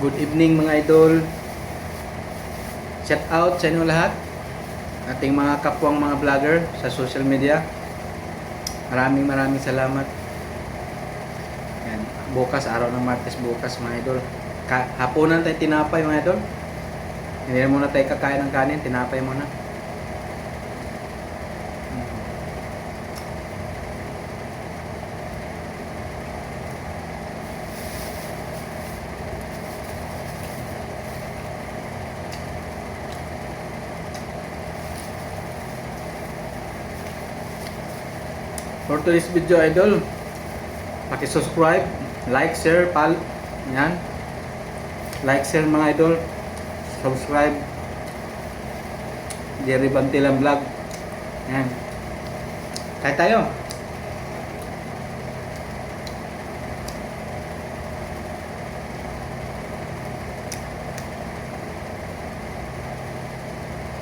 Good evening mga idol. Shout out sa inyo lahat. Ating mga kapwang mga vlogger sa social media. Maraming salamat. Yan. Bukas, araw ng Martes bukas mga idol. Haponan tayo tinapay mga idol. Hindi na muna tayo kakain ng kanin, tinapay muna. For today's video idol, paki-subscribe, like, share, yan. Like, share mga idol. Subscribe. Jerry Bantilang Vlog. Yan. Kaya tayo.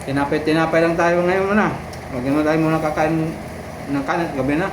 Tinapay lang tayo ngayon muna. Huwag naman tayo muna kakain ng kanin, gabi na.